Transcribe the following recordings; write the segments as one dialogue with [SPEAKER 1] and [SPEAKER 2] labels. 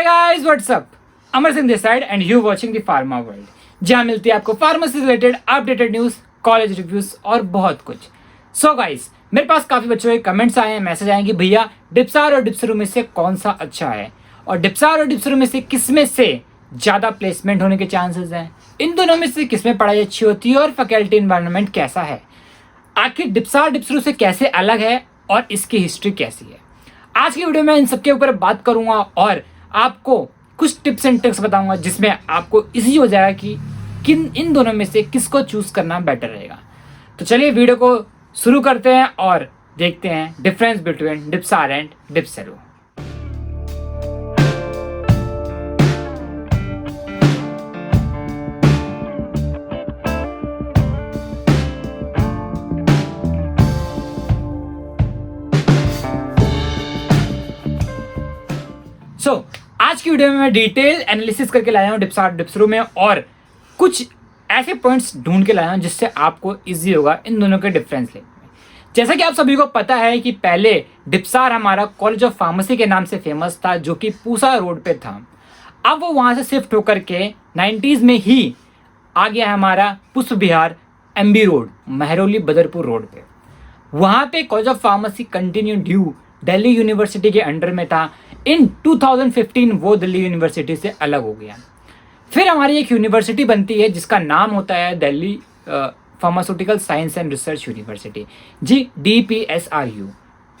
[SPEAKER 1] Guys what's up, Amar Singh this side and you watching the pharma world, जहां मिलती है आपको फार्मेसी से related updated news, college reviews और बहुत कुछ। सो गाइस, मेरे पास काफी बच्चों के कमेंट्स आए हैं, मैसेज आए कि भैया डिप्सार और डिप्सरू में से कौन सा अच्छा है और डिप्सार और डिप्सरू में से किसमें से ज्यादा प्लेसमेंट होने के चांसेस हैं, इन दोनों में से किसमें पढ़ाई अच्छी होती है और फैकल्टी एनवायरनमेंट कैसा है, आखिर डिप्सार डिप्सरू से कैसे अलग है और इसकी हिस्ट्री कैसी है। आज की वीडियो में इन सबके ऊपर बात करूंगा और आपको कुछ टिप्स एंड ट्रिक्स बताऊंगा जिसमें आपको इजी हो जाएगा कि किन इन दोनों में से किसको चूज करना बेटर रहेगा। तो चलिए वीडियो को शुरू करते हैं और देखते हैं डिफरेंस बिटवीन डिप्सार एंड डिप्सरू। आज की वीडियो में मैं डिटेल एनालिसिस करके लाया हूं डिप्सार डिप्सरू में और कुछ ऐसे पॉइंट्स ढूंढ के लाया हूं जिससे आपको इजी होगा इन दोनों के डिफरेंस लेने में। जैसा कि आप सभी को पता है कि पहले डिप्सार हमारा कॉलेज ऑफ फार्मेसी के नाम से फेमस था, जो कि पूसा रोड पे था। अब वो वहां से शिफ्ट होकर के 90s में ही आ गया हमारा पुष्प विहार MB road, Mehrauli Badarpur road पे। वहां पे college of pharmacy continue due Delhi university के अंडर में था। इन 2015 वो दिल्ली यूनिवर्सिटी से अलग हो गया। फिर हमारी एक यूनिवर्सिटी बनती है जिसका नाम होता है Delhi pharmaceutical science and research university, जी DPSRU।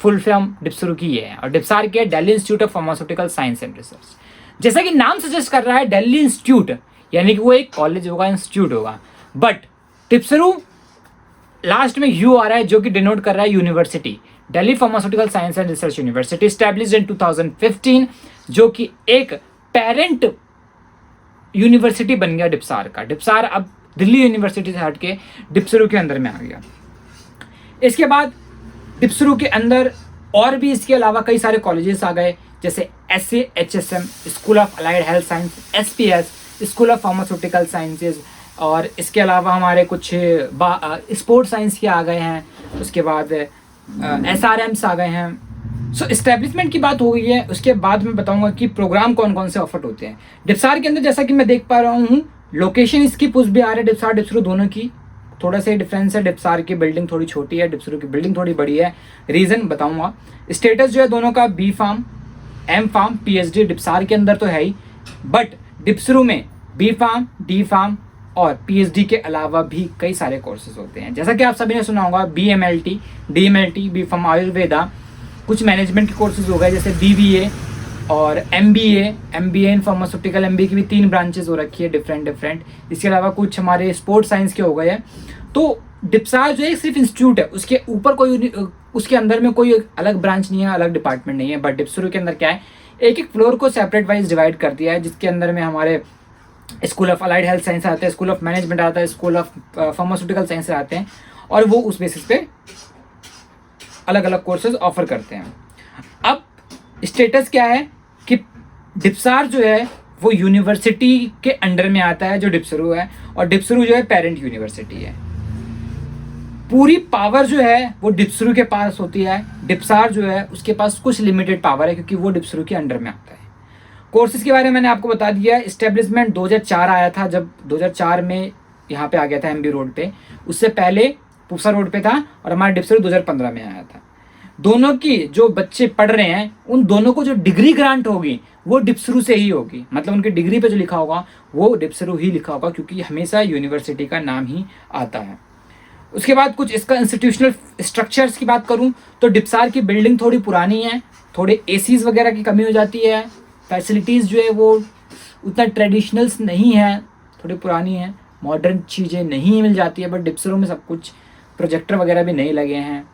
[SPEAKER 1] फुल फॉर्म डिप्सरू की ये है और डिप्सार की है Delhi institute of pharmaceutical science and research. जैसा कि नाम सजेस्ट कर रहा है दिल्ली इंस्टीट्यूट, यानी कि वो एक कॉलेज होगा, इंस्टीट्यूट होगा, बट डिप्सरू लास्ट में यू आ रहा है जो कि डिनोट कर रहा है university, Delhi pharmaceutical science and research university, established in 2015, जो कि एक पेरेंट यूनिवर्सिटी बन गया डिप्सार का। डिप्सार अब दिल्ली यूनिवर्सिटी से हटके डिप्सरू के अंदर में आ गया। इसके बाद डिप्सरू के अंदर और भी इसके अलावा कई सारे कॉलेजेस आ गए, जैसे SAHSM school of allied health science, SPS school of pharmaceutical sciences, और इसके अलावा हमारे कुछ स्पोर्ट्स साइंस के आ गए हैं। उसके बाद SRMs आ गए हैं। सो एस्टेब्लिशमेंट की बात हो गई है। उसके बाद मैं बताऊंगा कि प्रोग्राम कौन कौन से ऑफर होते हैं डिप्सार के अंदर। जैसा कि मैं देख पा रहा हूँ, लोकेशन इसकी पुष्प विहार है, डिप्सार डिप्सरू दोनों की थोड़ा सा डिफरेंस है। डिप्सार की बिल्डिंग थोड़ी छोटी है, डिप्सरू की बिल्डिंग थोड़ी बड़ी है। रीज़न बताऊंगा। स्टेटस जो है दोनों का B Pharm M Pharm PhD DIPSAR के अंदर तो है ही, बट डिप्सरू में B Pharm D Pharm और PhD के अलावा भी कई सारे कोर्सेज होते हैं। जैसा कि आप सभी ने सुना होगा BMLT, DMLT, B Pharm Ayurveda, कुछ मैनेजमेंट के कोर्सेज हो गए जैसे BBA और MBA इन फार्मास्यूटिकल। MBA की भी 3 ब्रांचेज हो रखी है डिफरेंट। इसके अलावा कुछ हमारे स्पोर्ट्स साइंस के हो गए हैं। तो डिप्सार जो है सिर्फ इंस्टीट्यूट है, उसके ऊपर कोई, उसके अंदर में कोई अलग ब्रांच नहीं है, अलग डिपार्टमेंट नहीं है। बट डिप्सरू के अंदर क्या है, एक फ्लोर को सेपरेट वाइज डिवाइड कर दिया है, जिसके अंदर में हमारे school of allied health science आते हैं, स्कूल ऑफ मैनेजमेंट आता है, स्कूल ऑफ फार्मास्यूटिकल साइंस आते हैं, और वो उस बेसिस पे अलग अलग कोर्सेज ऑफर करते हैं। अब स्टेटस क्या है कि डिप्सार जो है वो यूनिवर्सिटी के अंडर में आता है जो डिप्सरू है, और डिप्सरू जो है पेरेंट यूनिवर्सिटी है। पूरी पावर जो है वो डिप्सरू के पास होती है। डिप्सार जो है उसके पास कुछ लिमिटेड पावर है क्योंकि वो डिप्सरू के अंडर में आता है। कोर्सेज के बारे में मैंने आपको बता दिया। इस्टेब्लिशमेंट 2004 आया था, जब 2004 में यहाँ पे आ गया था MB रोड पे। उससे पहले पूसा रोड पे था और हमारा डिप्सरू 2015 में आया था। दोनों की जो बच्चे पढ़ रहे हैं उन दोनों को जो डिग्री ग्रांट होगी वो डिप्सरू से ही होगी, मतलब उनकी डिग्री पे जो लिखा होगा वो डिप्सरू ही लिखा होगा, क्योंकि हमेशा यूनिवर्सिटी का नाम ही आता है। उसके बाद कुछ इसका इंस्टीट्यूशनल स्ट्रक्चर्स की बात करूँ तो डिप्सार की बिल्डिंग थोड़ी पुरानी है, थोड़े ACs वगैरह की कमी हो जाती है। फैसिलिटीज़ जो है वो उतना ट्रेडिशनल्स नहीं है, थोड़ी पुरानी है, मॉडर्न चीज़ें नहीं मिल जाती है। बट डिप्सरू में सब कुछ प्रोजेक्टर वगैरह भी नहीं लगे हैं,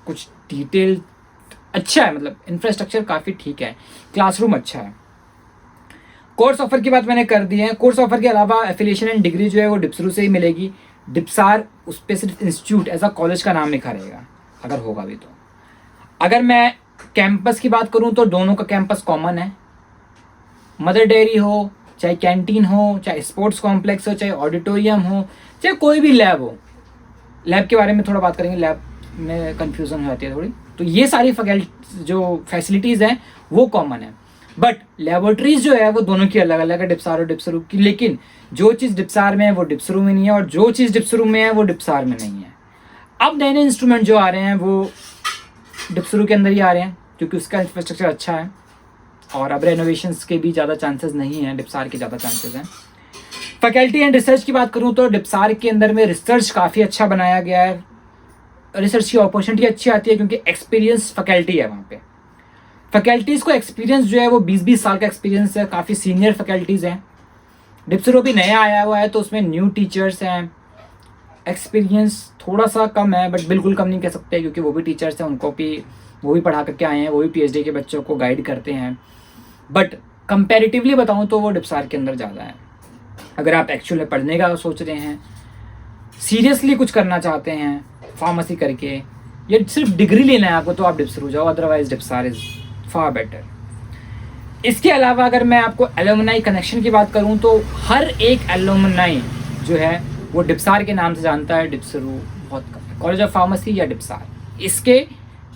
[SPEAKER 1] कुछ डिटेल अच्छा है, मतलब इंफ्रास्ट्रक्चर काफ़ी ठीक है, क्लासरूम अच्छा है। कोर्स ऑफर की बात मैंने कर दी है। कोर्स ऑफर के अलावा एफिलिएशन एंड डिग्री जो है वो डिप्सरू से ही मिलेगी। डिप्सार उस पर सिर्फ इंस्टीट्यूट एज अ कॉलेज का नाम लिखा रहेगा, अगर होगा भी तो। अगर मैं कैंपस की बात करूँ तो दोनों का कैंपस कॉमन है। मदर डेयरी हो, चाहे कैंटीन हो, चाहे स्पोर्ट्स कॉम्प्लेक्स हो, चाहे ऑडिटोरियम हो, चाहे कोई भी लैब हो। लैब के बारे में थोड़ा बात करेंगे, लैब में कन्फ्यूज़न हो जाती है थोड़ी। तो ये सारी जो फैसिलिटीज़ हैं वो कॉमन है। बट लेबोरेटरीज जो है वो दोनों की अलग अलग है, डिप्सार और डिप्सरू की। लेकिन जो चीज़ डिप्सार में है वो डिप्सरू में नहीं है, और जो चीज़ डिप्सरू में है वो डिप्सार में नहीं है। अब नए नए इंस्ट्रूमेंट जो आ रहे हैं वो डिप्सरू के अंदर ही आ रहे हैं, क्योंकि उसका इंफ्रास्ट्रक्चर अच्छा है, और अब रेनोवेशंस के भी ज़्यादा चांसेस नहीं हैं, डिप्सार के ज़्यादा चांसेस हैं। फैकल्टी एंड रिसर्च की बात करूँ तो डिप्सार के अंदर में रिसर्च काफ़ी अच्छा बनाया गया है, रिसर्च की अपॉर्चुनिटी अच्छी आती है, क्योंकि एक्सपीरियंस फैकल्टी है वहाँ पे। फैकल्टीज़ को एक्सपीरियंस जो है वो 20-20 साल का एक्सपीरियंस है, काफ़ी सीनियर फैकल्टीज़ हैं। डिप्सरू भी नया आया हुआ है तो उसमें न्यू टीचर्स हैं, एक्सपीरियंस थोड़ा सा कम है, बट बिल्कुल कम नहीं कह सकते, क्योंकि वो भी टीचर्स हैं, उनको भी वो भी पढ़ा करके आए हैं, वो भी पीएचडी के बच्चों को गाइड करते हैं। बट कंपैरेटिवली बताऊं तो वो डिप्सार के अंदर ज़्यादा है। अगर आप एक्चुअल में पढ़ने का सोच रहे हैं, सीरियसली कुछ करना चाहते हैं फार्मेसी करके, या सिर्फ डिग्री लेना है आपको, तो आप डिप्सरू जाओ, otherwise DIPSAR is far better. इसके अलावा अगर मैं आपको एलुमनाई कनेक्शन की बात करूं तो हर एक एलुमनाई जो है वो डिप्सार के नाम से जानता है, डिप्सरू बहुत कम, कॉलेज ऑफ फार्मेसी या डिप्सार, इसके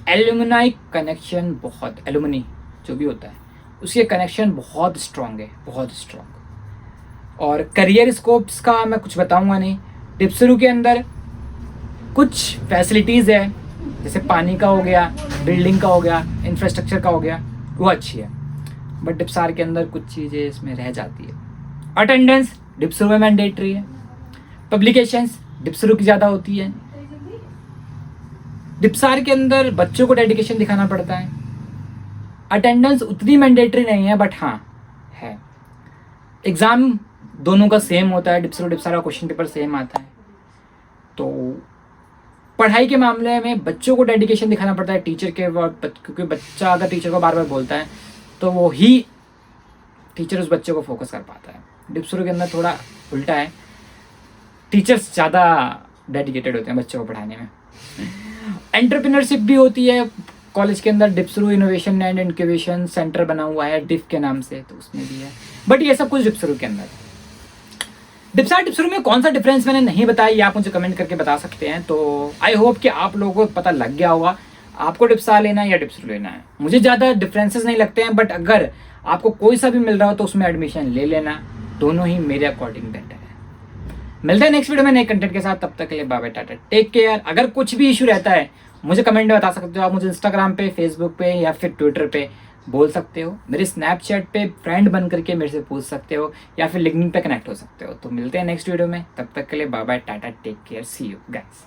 [SPEAKER 1] एलुमनाई कनेक्शन बहुत, एलुमनी जो भी होता है उसके कनेक्शन बहुत स्ट्रॉन्ग है, बहुत स्ट्रॉन्ग। और करियर स्कोप्स का मैं कुछ बताऊंगा नहीं। डिप्सरू के अंदर कुछ फैसिलिटीज़ है, जैसे पानी का हो गया, बिल्डिंग का हो गया, इंफ्रास्ट्रक्चर का हो गया, वो अच्छी है। बट डिप्सार के अंदर कुछ चीज़ें इसमें रह जाती है। अटेंडेंस डिप्सरू में मैंडेटरी है, पब्लिकेशंस डिप्सरू की ज़्यादा होती है। डिप्सार के अंदर बच्चों को डेडिकेशन दिखाना पड़ता है, अटेंडेंस उतनी मैंडेटरी नहीं है, बट हाँ है। एग्ज़ाम दोनों का सेम होता है, डिप्सरू डिप्सार का क्वेश्चन पेपर सेम आता है। तो पढ़ाई के मामले में बच्चों को डेडिकेशन दिखाना पड़ता है टीचर के, क्योंकि बच्चा अगर टीचर को बार बार बोलता है तो वो ही टीचर उस बच्चे को फोकस कर पाता है। डिप्सरू के अंदर थोड़ा उल्टा है, टीचर्स ज़्यादा डेडिकेटेड होते हैं बच्चों को पढ़ाने में। एंटरप्रेन्योरशिप भी होती है कॉलेज के अंदर, डिप्सरू इनोवेशन एंड इंक्यूबेशन सेंटर बना हुआ है डिफ के नाम से, तो उसमें भी है। बट ये सब कुछ डिप्सरू के अंदर। डिप्सार डिप्सरू में कौन सा डिफरेंस मैंने नहीं बताया, ये आप मुझे कमेंट करके बता सकते हैं। तो आई होप कि आप लोगों को पता लग गया होगा आपको डिप्सार लेना है या डिप्सरू लेना है। मुझे ज़्यादा डिफरेंसेस नहीं लगते हैं, बट अगर आपको कोई सा भी मिल रहा हो तो उसमें एडमिशन ले लेना, दोनों ही मेरे अकॉर्डिंग बेटर है। मिलते हैं नेक्स्ट वीडियो में नए कंटेंट के साथ, तब तक के लिए bye bye, tata, take care. अगर कुछ भी इशू रहता है मुझे कमेंट में बता सकते हो, आप मुझे इंस्टाग्राम पे, फेसबुक पे या फिर ट्विटर पे बोल सकते हो, मेरे स्नैपचैट पे फ्रेंड बन करके मेरे से पूछ सकते हो, या फिर लिंक्डइन पे कनेक्ट हो सकते हो। तो मिलते हैं नेक्स्ट वीडियो में, तब तक के लिए bye bye, tata, take care, see you guys.